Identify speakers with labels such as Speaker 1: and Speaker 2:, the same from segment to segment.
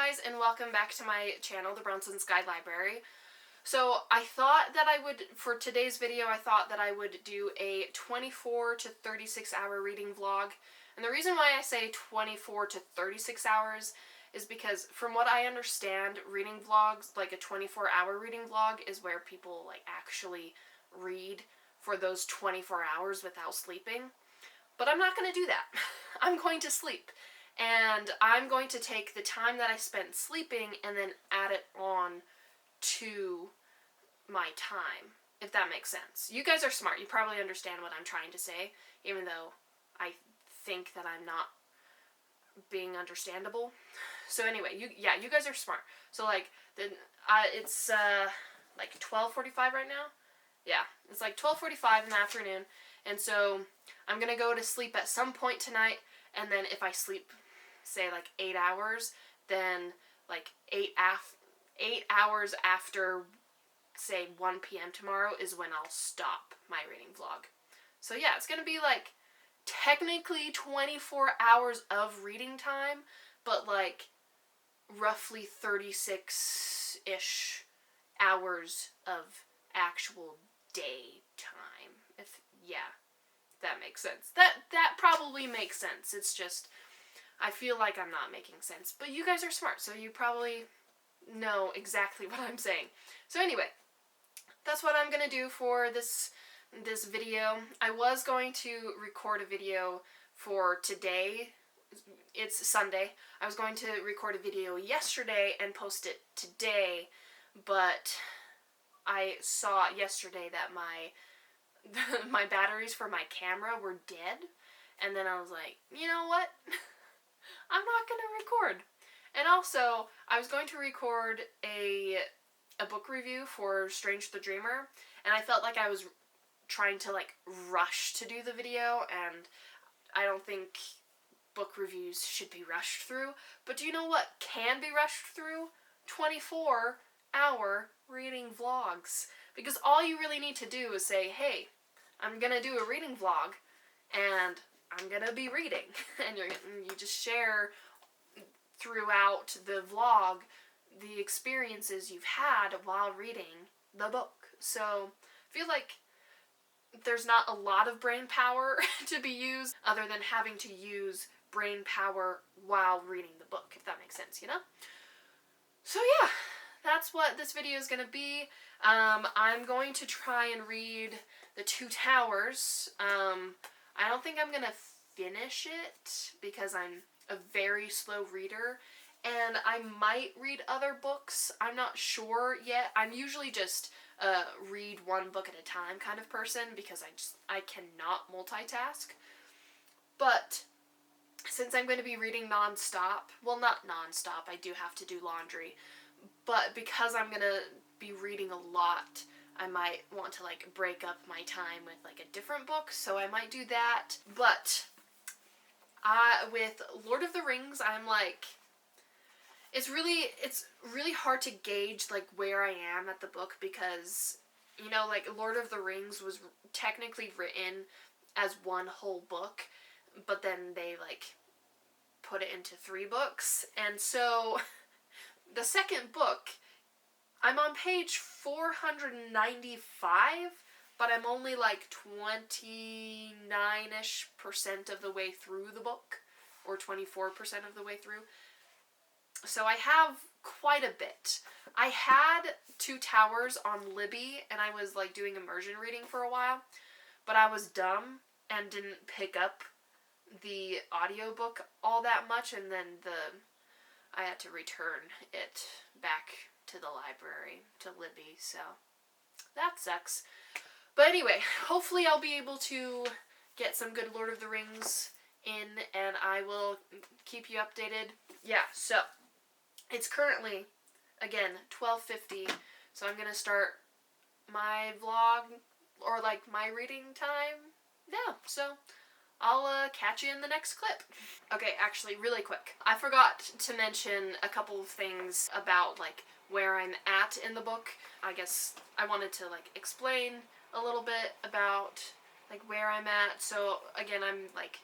Speaker 1: guys, and welcome back to my channel, the Bronson Sky Library. So I thought that for today's video, I thought that I would do a 24 to 36 hour reading vlog. And the reason why I say 24 to 36 hours is because from what I understand, reading vlogs, like a 24-hour reading vlog, is where people like actually read for those 24 hours without sleeping. But I'm not going to do that. I'm going to sleep. And I'm going to take the time that I spent sleeping and then add it on to my time, if that makes sense. You guys are smart. You probably understand what I'm trying to say, even though I think that I'm not being understandable. So anyway, you guys are smart. So like, it's like 12:45 right now? Yeah, it's like 12:45 in the afternoon, and so I'm gonna go to sleep at some point tonight, and then if I sleep, say like 8 hours, then like 8 hours after, say 1 p.m. tomorrow is when I'll stop my reading vlog. So yeah, it's gonna be like technically 24 hours of reading time, but like roughly 36-ish hours of actual day time. If that makes sense. That probably makes sense. It's just I feel like I'm not making sense. But you guys are smart, so you probably know exactly what I'm saying. So anyway, that's what I'm gonna do for this video. I was going to record a video for today. It's Sunday. I was going to record a video yesterday and post it today, but I saw yesterday that my batteries for my camera were dead, and then I was like, you know what? I'm not gonna record. And also, I was going to record a book review for Strange the Dreamer, and I felt like I was trying to like rush to do the video, and I don't think book reviews should be rushed through. But do you know what can be rushed through? 24-hour reading vlogs. Because all you really need to do is say, hey, I'm gonna do a reading vlog, and I'm gonna be reading. And you just share throughout the vlog the experiences you've had while reading the book. So I feel like there's not a lot of brain power to be used other than having to use brain power while reading the book, if that makes sense, you know? So yeah, that's what this video is going to be. I'm going to try and read The Two Towers. I don't think I'm going to finish it because I'm a very slow reader, and I might read other books. I'm not sure yet. I'm usually just read one book at a time kind of person because I cannot multitask. But since I'm going to be reading non-stop, well, not non-stop, I do have to do laundry, but because I'm going to be reading a lot, I might want to like break up my time with like a different book, so I might do that. But with Lord of the Rings, I'm like, it's really hard to gauge like where I am at the book because, you know, like Lord of the Rings was technically written as one whole book, but then they like put it into 3 books. And so the second book, I'm on page 495, but I'm only like 29-ish% of the way through the book, or 24% of the way through. So I have quite a bit. I had Two Towers on Libby, and I was like doing immersion reading for a while, but I was dumb and didn't pick up the audiobook all that much, and then I had to return it back to the library, to Libby, so that sucks. But anyway, hopefully I'll be able to get some good Lord of the Rings in, and I will keep you updated. Yeah, so it's currently, again, 12:50, so I'm going to start my vlog, or like my reading time now, so I'll catch you in the next clip. Okay, actually, really quick. I forgot to mention a couple of things about, like, where I'm at in the book. I guess I wanted to, like, explain a little bit about, like, where I'm at. So, again, I'm, like,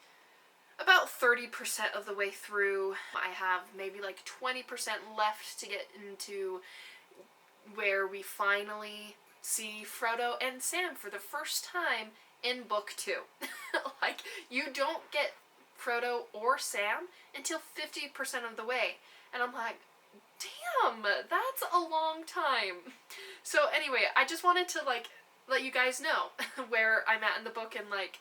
Speaker 1: about 30% of the way through. I have maybe like 20% left to get into where we finally see Frodo and Sam for the first time in book 2. Like, you don't get Frodo or Sam until 50% of the way. And I'm like, damn, that's a long time. So anyway, I just wanted to, like, let you guys know where I'm at in the book and, like,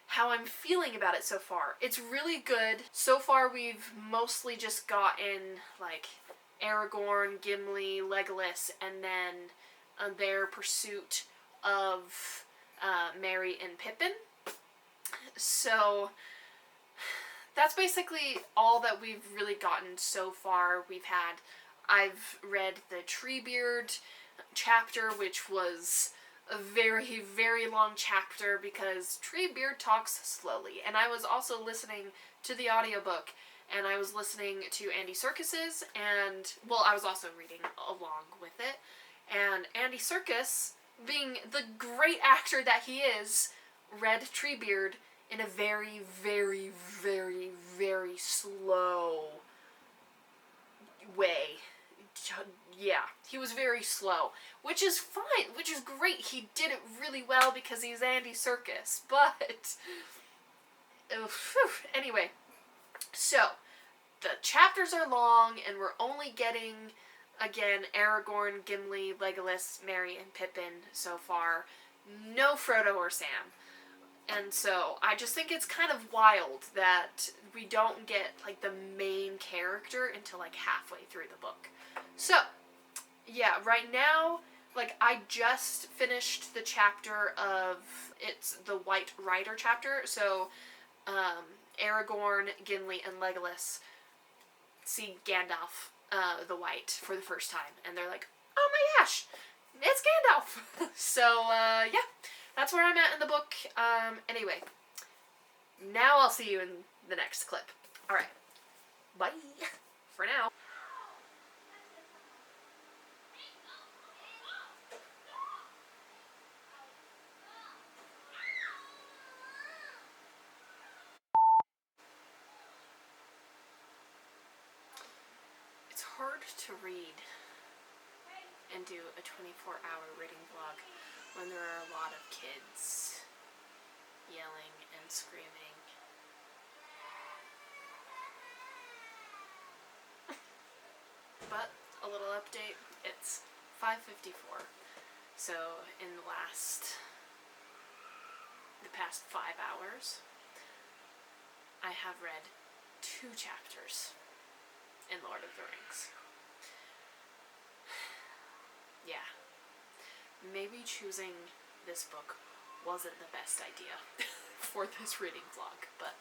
Speaker 1: how I'm feeling about it so far. It's really good. So far, we've mostly just gotten, like, Aragorn, Gimli, Legolas, and then their pursuit of Merry and Pippin. So that's basically all that we've really gotten so far. I've read the Treebeard chapter, which was a very, very long chapter because Treebeard talks slowly. And I was also listening to the audiobook, and I was listening to Andy Serkis's, and, well, I was also reading along with it. And Andy Serkis, being the great actor that he is, read Treebeard in a very, very, very, very slow way. Yeah, he was very slow, which is fine, which is great. He did it really well because he's Andy Serkis, but anyway, so the chapters are long, and we're only getting, again, Aragorn, Gimli, Legolas, Merry, and Pippin so far. No Frodo or Sam. And so I just think it's kind of wild that we don't get, like, the main character until, like, halfway through the book. So, yeah, right now, like, I just finished the chapter of, it's the White Rider chapter, so, Aragorn, Gimli, and Legolas see Gandalf, the White, for the first time, and they're like, oh my gosh, it's Gandalf! So, yeah, that's where I'm at in the book. Anyway, now I'll see you in the next clip. Alright, bye, for now. It's hard to read and do a 24-hour reading vlog when there are a lot of kids yelling and screaming. But a little update, it's 5:54. So in the past 5 hours, I have read 2 chapters in Lord of the Rings. Yeah. Maybe choosing this book wasn't the best idea for this reading vlog, but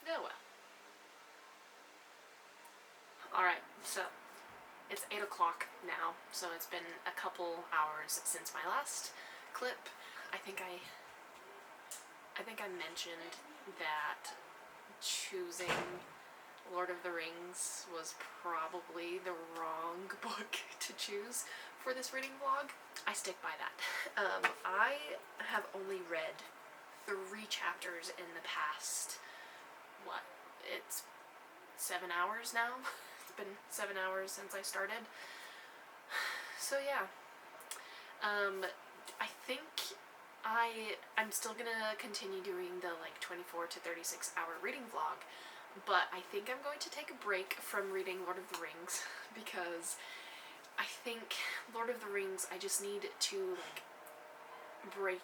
Speaker 1: oh well. Alright, so it's 8 o'clock now, so it's been a couple hours since my last clip. I think I mentioned that choosing Lord of the Rings was probably the wrong book to choose for this reading vlog. I stick by that. I have only read 3 chapters in the past, it's 7 hours now? It's been 7 hours since I started. So yeah. I think I'm still gonna continue doing the, like, 24 to 36 hour reading vlog, but I think I'm going to take a break from reading Lord of the Rings because I think Lord of the Rings, I just need to, like, break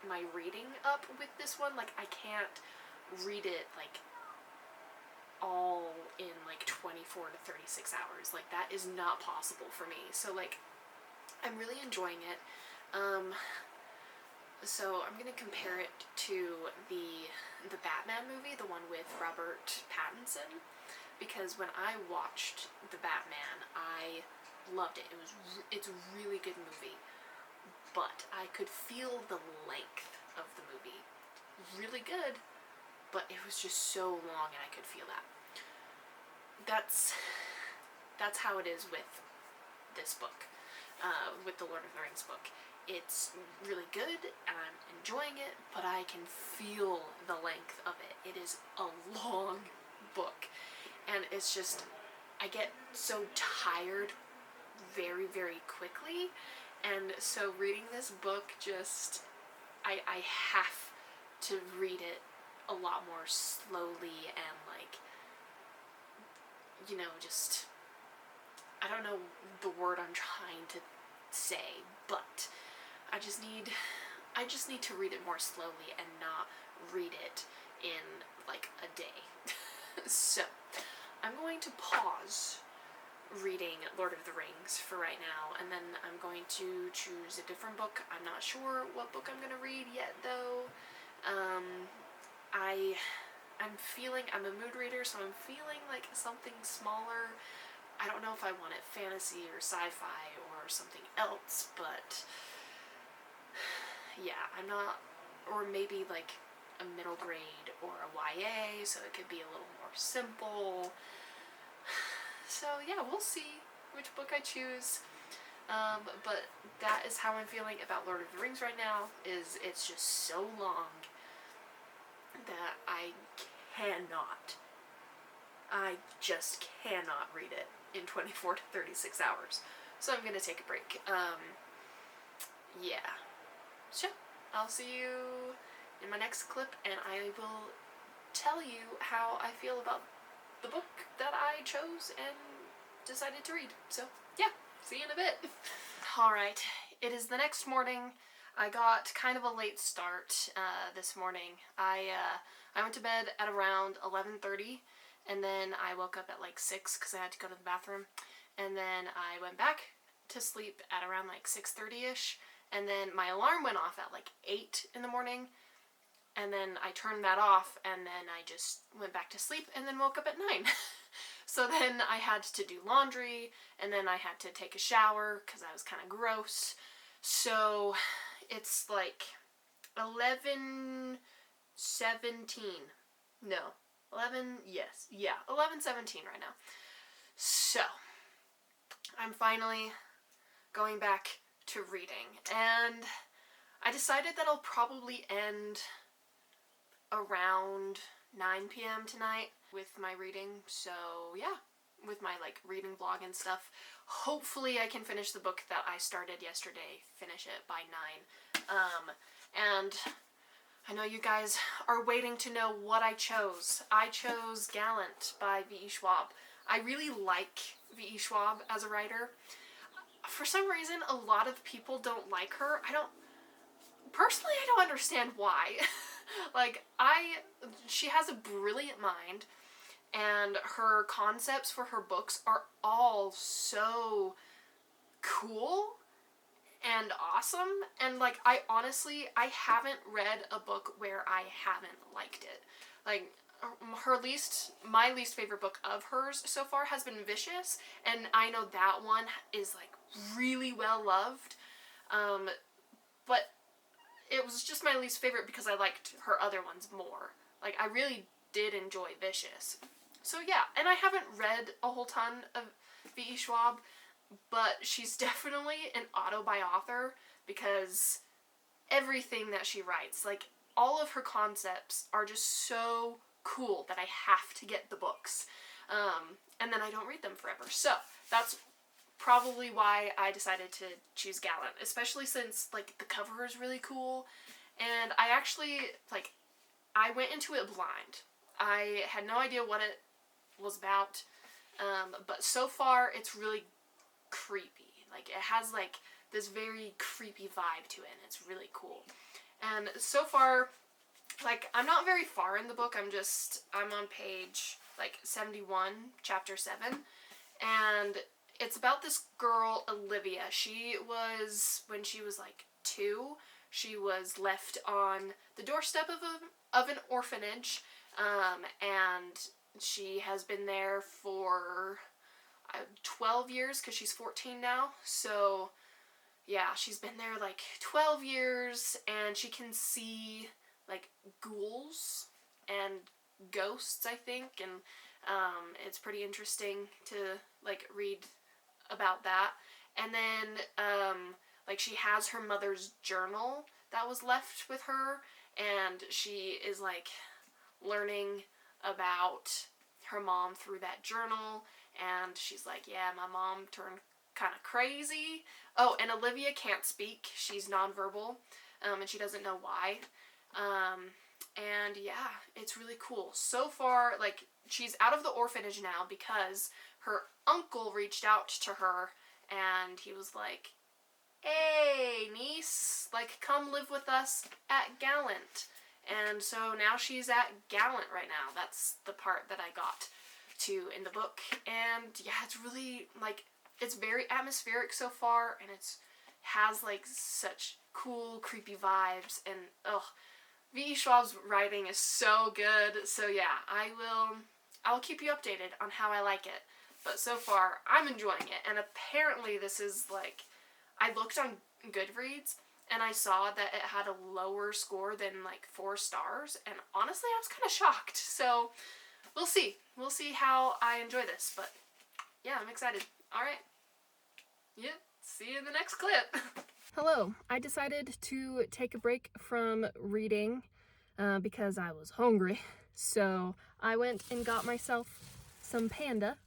Speaker 1: my reading up with this one. Like, I can't read it, like, all in, like, 24 to 36 hours. Like, that is not possible for me. So, like, I'm really enjoying it. So I'm gonna compare it to the Batman movie, the one with Robert Pattinson, because when I watched the Batman, I loved it. It's a really good movie, but I could feel the length of the movie. Really good, but it was just so long, and I could feel that. That's how it is with this book, with the Lord of the Rings book. it's really good and I'm enjoying it, but I can feel the length of it. It is a long book, and it's just, I get so tired very, very quickly, and so reading this book just, I have to read it a lot more slowly and like, just, I don't know the word I'm trying to say, but I just need to read it more slowly and not read it in like a day. So I'm going to pause reading Lord of the Rings for right now, and then I'm going to choose a different book. I'm not sure what book I'm going to read yet, though. I'm a mood reader, so I'm feeling like something smaller. I don't know if I want it fantasy or sci-fi or something else, but yeah, I'm not, or maybe like a middle grade or a YA, so it could be a little more simple. So yeah, we'll see which book I choose. But that is how I'm feeling about Lord of the Rings right now. It's just so long that I just cannot read it in 24 to 36 hours. So I'm gonna take a break. Yeah. So I'll see you in my next clip, and I will tell you how I feel about the book that I chose and decided to read. So yeah, see you in a bit. Alright, it is the next morning. I got kind of a late start this morning. I went to bed at around 11:30, and then I woke up at like 6 because I had to go to the bathroom, and then I went back to sleep at around like 6:30ish, and then my alarm went off at like 8 in the morning, and then I turned that off, and then I just went back to sleep, and then woke up at 9. So then I had to do laundry, and then I had to take a shower because I was kind of gross. So it's like 11:17. No. 11:17 right now. So I'm finally going back to reading, and I decided that I'll probably end around 9 p.m. tonight with my reading. So yeah, with my like reading vlog and stuff. Hopefully I can finish the book that I started yesterday, finish it by 9. And I know you guys are waiting to know what I chose. I chose Gallant by V.E. Schwab. I really like V.E. Schwab as a writer. For some reason, a lot of people don't like her. Personally, I don't understand why. She has a brilliant mind, and her concepts for her books are all so cool and awesome, and like, I haven't read a book where I haven't liked it. Like, my least favorite book of hers so far has been Vicious, and I know that one is like really well loved, but it was just my least favorite because I liked her other ones more. Like, I really did enjoy Vicious. So yeah, and I haven't read a whole ton of V.E. Schwab, but she's definitely an auto-author because everything that she writes, like, all of her concepts are just so cool that I have to get the books. And then I don't read them forever. So that's probably why I decided to choose Gallant, especially since, like, the cover is really cool, and I actually, like, I went into it blind. I had no idea what it was about, but so far it's really creepy. Like, it has, like, this very creepy vibe to it, and it's really cool. And so far, like, I'm not very far in the book. I'm on page, like, 71, chapter 7, and it's about this girl, Olivia. When she was like 2, she was left on the doorstep of an orphanage, and she has been there for 12 years, because she's 14 now. So yeah, she's been there like 12 years, and she can see like ghouls and ghosts, I think, and it's pretty interesting to like read about that. And then Like, she has her mother's journal that was left with her, and she is, like, learning about her mom through that journal, and she's like, yeah, my mom turned kind of crazy. Oh, and Olivia can't speak. She's nonverbal, and she doesn't know why. And yeah, it's really cool. So far, like, she's out of the orphanage now because her uncle reached out to her, and he was like, hey, niece, like, come live with us at Gallant. And so now she's at Gallant right now. That's the part that I got to in the book. And yeah, it's really, like, it's very atmospheric so far, and it's has, like, such cool, creepy vibes, and, V.E. Schwab's writing is so good. So yeah, I'll keep you updated on how I like it. But so far, I'm enjoying it, and apparently this is, like, I looked on Goodreads, and I saw that it had a lower score than, like, 4 stars, and honestly, I was kind of shocked. So, we'll see. We'll see how I enjoy this, but yeah, I'm excited. Alright. Yep, see you in the next clip. Hello. I decided to take a break from reading because I was hungry. So, I went and got myself some Panda,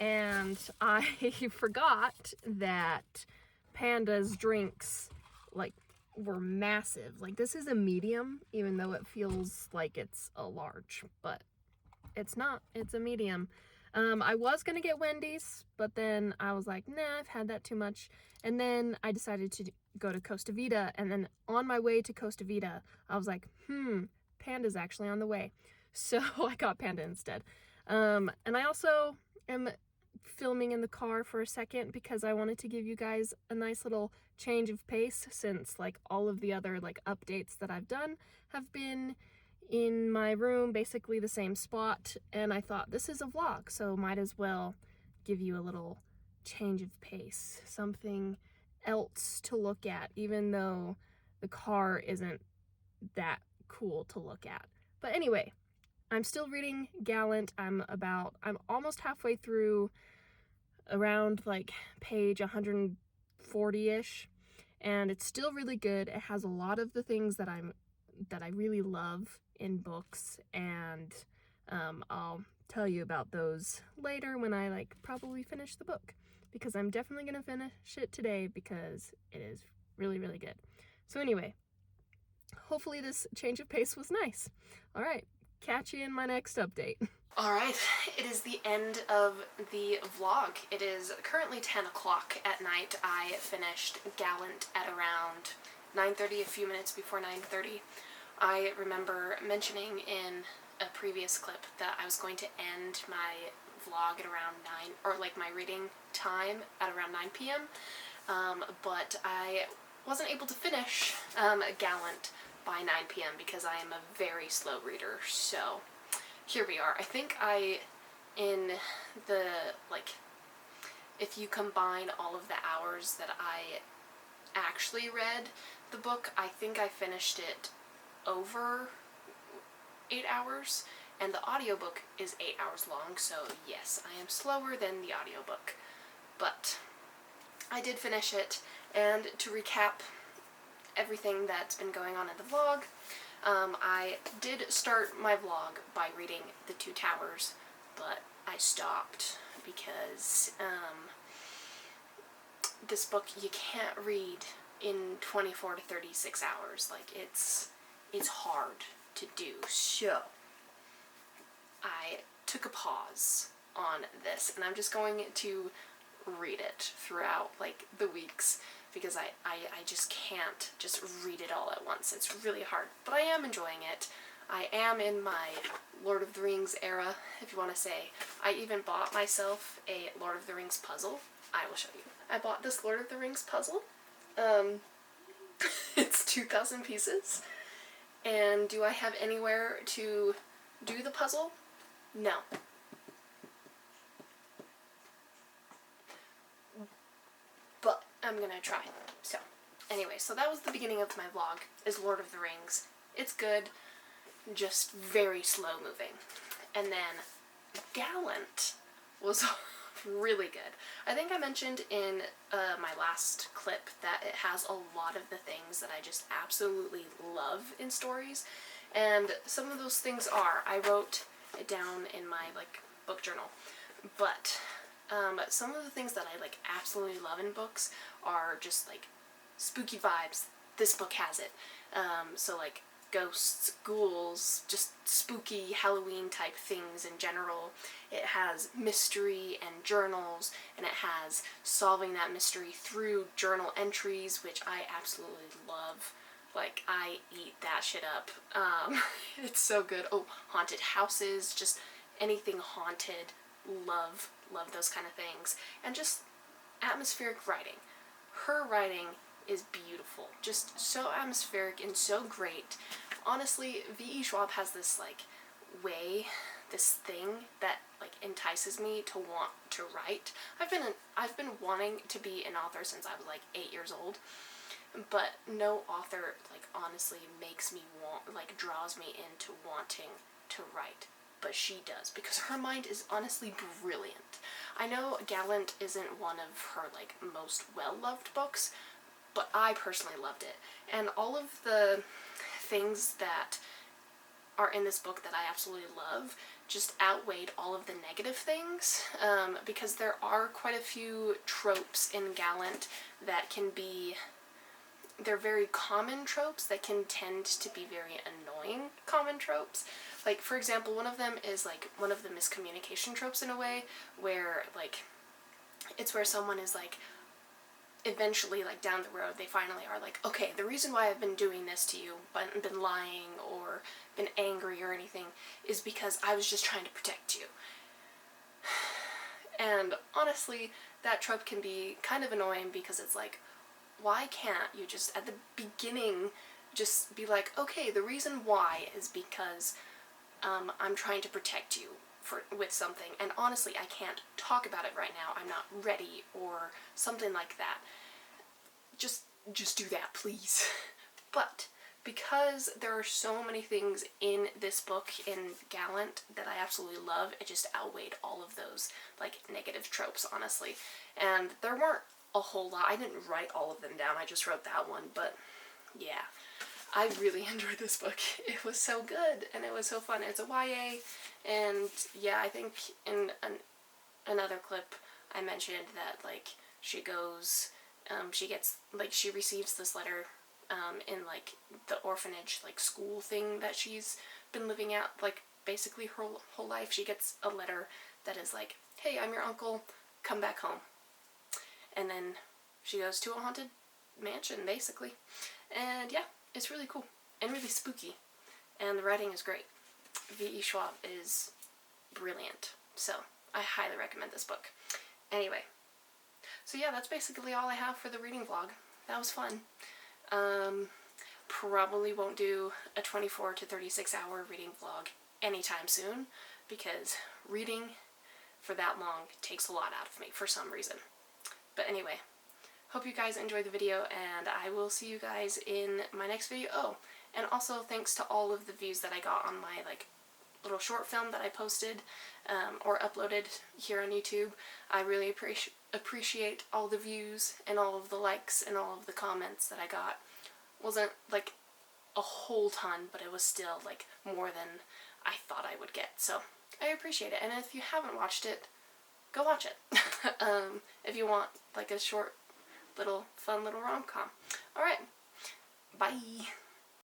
Speaker 1: and I forgot that Panda's drinks, like, were massive. Like, this is a medium, even though it feels like it's a large, but it's not. It's a medium. I was gonna get Wendy's, but then I was like, nah, I've had that too much. And then I decided to go to Costa Vida, and then on my way to Costa Vida, I was like, Panda's actually on the way. So I got Panda instead. And I also am filming in the car for a second because I wanted to give you guys a nice little change of pace, since, like, all of the other, like, updates that I've done have been in my room, basically the same spot, and I thought, this is a vlog, so might as well give you a little change of pace, something else to look at, even though the car isn't that cool to look at. But anyway, I'm still reading Gallant. I'm almost halfway through, around, like, page 140-ish, and it's still really good. It has a lot of the things that I really love in books, and I'll tell you about those later when I, like, probably finish the book, because I'm definitely gonna finish it today because it is really, really good. So anyway, hopefully this change of pace was nice. All right, catch you in my next update. Alright, it is the end of the vlog. It is currently 10 o'clock at night. I finished Gallant at around 9:30, a few minutes before 9:30. I remember mentioning in a previous clip that I was going to end my vlog at around 9, or, like, my reading time at around 9 p.m., but I wasn't able to finish Gallant by 9 p.m. because I am a very slow reader, so here we are. I think in the, like, if you combine all of the hours that I actually read the book, I think I finished it over 8 hours, and the audiobook is 8 hours long, so yes, I am slower than the audiobook, but I did finish it. And to recap everything that's been going on in the vlog, I did start my vlog by reading The Two Towers, but I stopped because this book you can't read in 24 to 36 hours. Like, it's hard to do, so I took a pause on this, and I'm just going to read it throughout, like, the weeks, because I just can't just read it all at once. It's really hard, but I am enjoying it. I am in my Lord of the Rings era, if you want to say. I even bought myself a Lord of the Rings puzzle. I will show you. I bought this Lord of the Rings puzzle. It's 2,000 pieces. And do I have anywhere to do the puzzle? No. But I'm gonna try. So, anyway, so that was the beginning of my vlog, is Lord of the Rings. It's good, just very slow moving. And then Gallant was really good. I think I mentioned in my last clip that it has a lot of the things that I just absolutely love in stories, and some of those things are, I wrote it down in my like book journal, but some of the things that I like absolutely love in books are just like spooky vibes. This book has it. So like ghosts, ghouls, just spooky Halloween type things in general. It has mystery and journals, and it has solving that mystery through journal entries, which I absolutely love. Like, I eat that shit up. It's so good. Oh, haunted houses, just anything haunted. Love those kind of things. And just atmospheric writing. Her writing is beautiful. Just so atmospheric and so great. Honestly, V.E. Schwab has this, like, way, this thing that, like, entices me to want to write. I've been wanting to be an author since I was, like, 8 years old. But no author, like, honestly makes me want, like, draws me into wanting to write. But she does, because her mind is honestly brilliant. I know Gallant isn't one of her, like, most well-loved books, but I personally loved it. And all of the things that are in this book that I absolutely love just outweighed all of the negative things, because there are quite a few tropes in Gallant that can be, they're very common tropes that can tend to be very annoying common tropes. Like, for example, one of them is, like, one of the miscommunication tropes in a way, where, like, it's where someone is, like, eventually, like, down the road, they finally are like, okay, the reason why I've been doing this to you, but been lying or been angry or anything, is because I was just trying to protect you. And honestly, that trope can be kind of annoying, because it's like, why can't you just, at the beginning, just be like, okay, the reason why is because I'm trying to protect you with something, and honestly, I can't talk about it right now, I'm not ready, or something like that. Just do that, please. But because there are so many things in this book, in Gallant, that I absolutely love, it just outweighed all of those, like, negative tropes, honestly. And there weren't a whole lot. I didn't write all of them down, I just wrote that one, but yeah. I really enjoyed this book. It was so good, and it was so fun. It's a YA, and yeah, I think in another clip I mentioned that, like, she goes, she gets, like, she receives this letter in, like, the orphanage, like, school thing that she's been living at, like, basically her whole life. She gets a letter that is like, hey, I'm your uncle, come back home. And then she goes to a haunted mansion, basically. And yeah, it's really cool and really spooky, and the writing is great. V.E. Schwab is brilliant, so I highly recommend this book. Anyway, so yeah, that's basically all I have for the reading vlog. That was fun. Probably won't do a 24 to 36 hour reading vlog anytime soon, because reading for that long takes a lot out of me for some reason. But anyway, hope you guys enjoyed the video, and I will see you guys in my next video. Oh, and also thanks to all of the views that I got on my, like, little short film that I posted or uploaded here on YouTube. I really appreciate all the views and all of the likes and all of the comments that I got. Wasn't, like, a whole ton, but it was still, like, more than I thought I would get. So I appreciate it, and if you haven't watched it, go watch it. If you want, like, a short, fun little rom-com. Alright, bye!